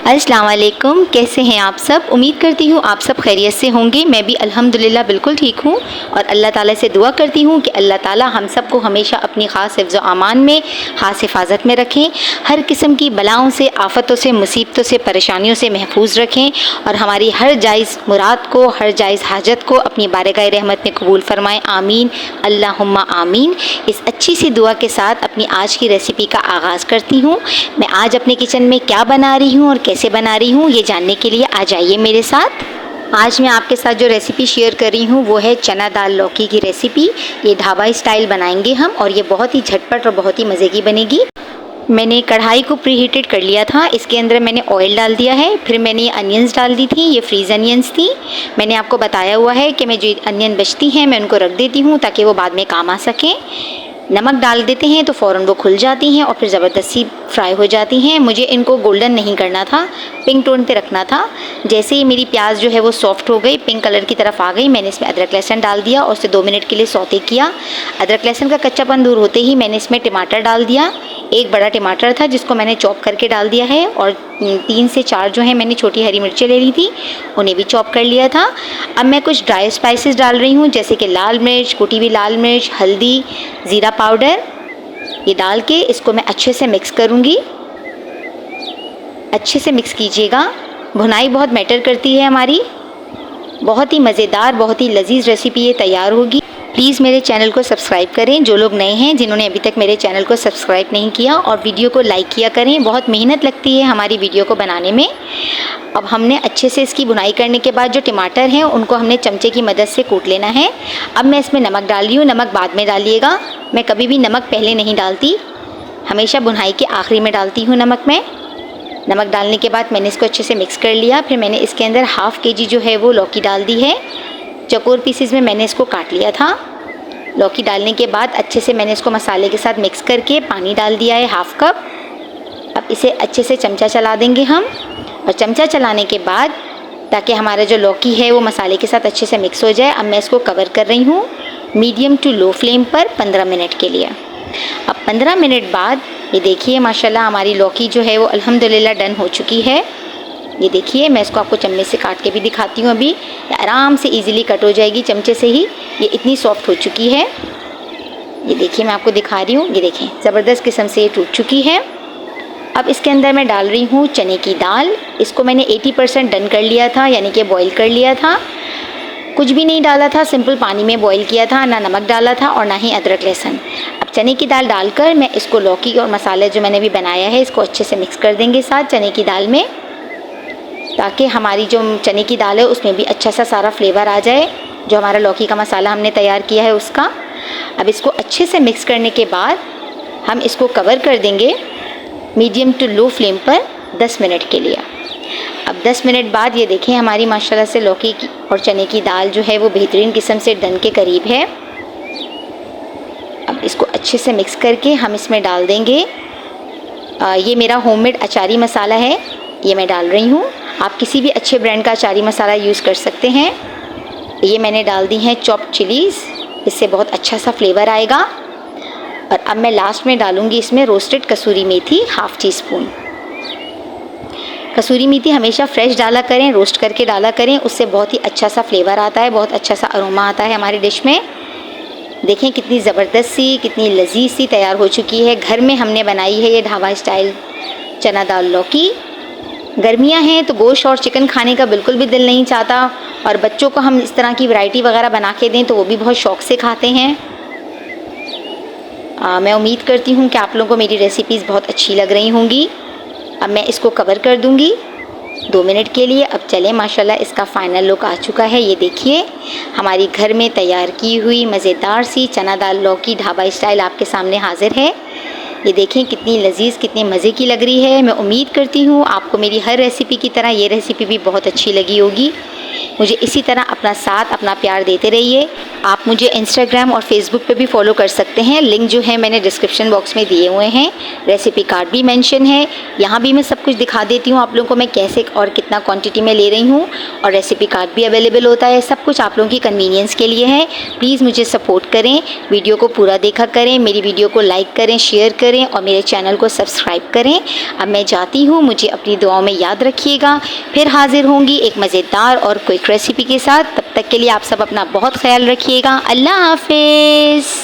अस्सलाम वालेकुम, कैसे हैं आप सब। उम्मीद करती हूँ आप सब खैरियत से होंगे। मैं भी अल्हम्दुलिल्लाह बिल्कुल ठीक हूँ और अल्लाह ताला से दुआ करती हूँ कि अल्लाह ताला हम सब को हमेशा अपनी ख़ास हिफ्ज़ व अमान में, ख़ास हिफाजत में रखें। हर किस्म की बलाओं से, आफ़तों से, मुसीबतों से, परेशानियों से महफूज रखें और हमारी हर जायज़ मुराद को, हर जायज़ हाजत को अपनी बारगाह रहमत में कबूल फरमाएँ। आमीन अल्लाहुम्मा आमीन। इस अच्छी सी दुआ के साथ अपनी आज की रेसिपी का आगाज़ करती हूँ। मैं आज अपने किचन में क्या बना रही हूँ और कैसे बना रही हूँ ये जानने के लिए आ जाइए मेरे साथ। आज मैं आपके साथ जो रेसिपी शेयर कर रही हूँ वो है चना दाल लौकी की रेसिपी। ये ढाबा स्टाइल बनाएंगे हम और ये बहुत ही झटपट और बहुत ही मज़े की बनेगी। मैंने कढ़ाई को प्री हीटेड कर लिया था। इसके अंदर मैंने ऑयल डाल दिया है। फिर मैंने ये अनियंस डाल दी थी। ये फ्रीज़ अनियंस थी। मैंने आपको बताया हुआ है कि मैं जो अनियन बचती हैं मैं उनको रख देती हूँ ताकि वो बाद में काम आ सकें। नमक डाल देते हैं तो फ़ौरन वो खुल जाती हैं और फिर ज़बरदस्ती फ्राई हो जाती हैं। मुझे इनको गोल्डन नहीं करना था, पिंक टोन पे रखना था। जैसे ही मेरी प्याज जो है वो सॉफ्ट हो गई, पिंक कलर की तरफ आ गई, मैंने इसमें अदरक लहसुन डाल दिया और उसे 2 मिनट के लिए सौते किया। अदरक लहसुन का कच्चापन दूर होते ही मैंने इसमें टमाटर डाल दिया। एक बड़ा टमाटर था जिसको मैंने चॉप करके डाल दिया है और 3 से 4 जो है मैंने छोटी हरी मिर्चें ले ली थी, उन्हें भी चॉप कर लिया था। अब मैं कुछ ड्राई स्पाइसेस डाल रही हूँ जैसे कि लाल मिर्च, कुटी हुई लाल मिर्च, हल्दी, ज़ीरा पाउडर। ये डाल के इसको मैं अच्छे से मिक्स करूँगी। अच्छे से मिक्स कीजिएगा। भुनाई बहुत मैटर करती है हमारी। बहुत ही मज़ेदार, बहुत ही लजीज रेसिपी ये तैयार होगी। प्लीज़ मेरे चैनल को सब्सक्राइब करें। जो लोग नए हैं, जिन्होंने अभी तक मेरे चैनल को सब्सक्राइब नहीं किया, और वीडियो को लाइक किया करें। बहुत मेहनत लगती है हमारी वीडियो को बनाने में। अब हमने अच्छे से इसकी बुनाई करने के बाद जो टमाटर हैं उनको हमने चमचे की मदद से कूट लेना है। अब मैं इसमें नमक डाल रही हूँ। नमक बाद में डालिएगा। मैं कभी भी नमक पहले नहीं डालती, हमेशा बुनाई के आखिरी में डालती हूँ नमक में। नमक डालने के बाद मैंने इसको अच्छे से मिक्स कर लिया। फिर मैंने इसके अंदर हाफ़ केजी जो है वो लौकी डाल दी है। चौकोर पीसेस में मैंने इसको काट लिया था। लौकी डालने के बाद अच्छे से मैंने इसको मसाले के साथ मिक्स करके पानी डाल दिया है 1/2 कप। अब इसे अच्छे से चमचा चला देंगे हम, और चमचा चलाने के बाद ताकि हमारा जो लौकी है वो मसाले के साथ अच्छे से मिक्स हो जाए, अब मैं इसको कवर कर रही हूँ मीडियम टू लो फ्लेम पर 15 मिनट के लिए। अब 15 मिनट बाद ये देखिए माशाल्लाह हमारी लौकी जो है वो अल्हम्दुलिल्लाह डन हो चुकी है। ये देखिए, मैं इसको आपको चम्मच से काट के भी दिखाती हूँ। अभी आराम से इजीली कट हो जाएगी चमचे से ही। ये इतनी सॉफ्ट हो चुकी है। ये देखिए, मैं आपको दिखा रही हूँ। ये देखें, ज़बरदस्त किस्म से ये टूट चुकी है। अब इसके अंदर मैं डाल रही हूँ चने की दाल। इसको मैंने 80% डन कर लिया था, यानी कि बॉईल कर लिया था। कुछ भी नहीं डाला था, सिंपल पानी में बॉईल किया था, ना नमक डाला था और ना ही अदरक लहसुन। अब चने की दाल डालकर मैं इसको लौकी और मसाले जो मैंने भी बनाया है इसको अच्छे से मिक्स कर देंगे साथ चने की दाल में, ताकि हमारी जो चने की दाल है उसमें भी अच्छा सा सारा फ्लेवर आ जाए जो हमारा लौकी का मसाला हमने तैयार किया है उसका। अब इसको अच्छे से मिक्स करने के बाद हम इसको कवर कर देंगे मीडियम टू लो फ्लेम पर 10 मिनट के लिए। अब 10 मिनट बाद ये देखें हमारी माशाल्लाह से लौकी की और चने की दाल जो है वो बेहतरीन किस्म से डन के करीब है। अब इसको अच्छे से मिक्स करके हम इसमें डाल देंगे ये मेरा होममेड अचारी मसाला है, ये मैं डाल रही हूँ। आप किसी भी अच्छे ब्रांड का अचारी मसाला यूज़ कर सकते हैं। ये मैंने डाल दी हैं चॉप्ड चिलीज़, इससे बहुत अच्छा सा फ्लेवर आएगा। और अब मैं लास्ट में डालूँगी इसमें रोस्टेड कसूरी मेथी 1/2 टीस्पून। कसूरी मेथी हमेशा फ्रेश डाला करें, रोस्ट करके डाला करें, उससे बहुत ही अच्छा सा फ्लेवर आता है, बहुत अच्छा सा अरोमा आता है हमारी डिश में। देखें कितनी ज़बरदस्त सी, कितनी लजीज सी तैयार हो चुकी है। घर में हमने बनाई है ये ढाबा स्टाइल चना दाल लौकी। गर्मियां हैं तो गोश्त और चिकन खाने का बिल्कुल भी दिल नहीं चाहता, और बच्चों को हम इस तरह की वैरायटी वगैरह बना के दें तो वो भी बहुत शौक़ से खाते हैं। मैं उम्मीद करती हूँ कि आप लोगों को मेरी रेसिपीज़ बहुत अच्छी लग रही होंगी। अब मैं इसको कवर कर दूँगी 2 मिनट के लिए। अब चलें, माशाल्लाह इसका फ़ाइनल लुक आ चुका है। ये देखिए हमारी घर में तैयार की हुई मज़ेदार सी चना दाल लौकी ढाबा स्टाइल आपके सामने हाज़िर है। ये देखें कितनी लजीज, कितनी मज़े की लग रही है। मैं उम्मीद करती हूँ आपको मेरी हर रेसिपी की तरह ये रेसिपी भी बहुत अच्छी लगी होगी। मुझे इसी तरह अपना साथ, अपना प्यार देते रहिए। आप मुझे इंस्टाग्राम और फेसबुक पे भी फॉलो कर सकते हैं। लिंक जो है मैंने डिस्क्रिप्शन बॉक्स में दिए हुए हैं। रेसिपी कार्ड भी मेंशन है। यहाँ भी मैं सब कुछ दिखा देती हूँ आप लोगों को, मैं कैसे और कितना क्वांटिटी में ले रही हूँ, और रेसिपी कार्ड भी अवेलेबल होता है। सब कुछ आप लोगों की कन्वीनियंस के लिए है। प्लीज़ मुझे सपोर्ट करें, वीडियो को पूरा देखा करें, मेरी वीडियो को लाइक करें, शेयर करें और मेरे चैनल को सब्सक्राइब करें। अब मैं जाती हूँ, मुझे अपनी दुआओं में याद रखिएगा। फिर हाजिर होंगी एक मज़ेदार और क्विक रेसिपी के साथ। तब तक के लिए आप सब अपना बहुत ख्याल रखिएगा। अल्लाह हाफिज़।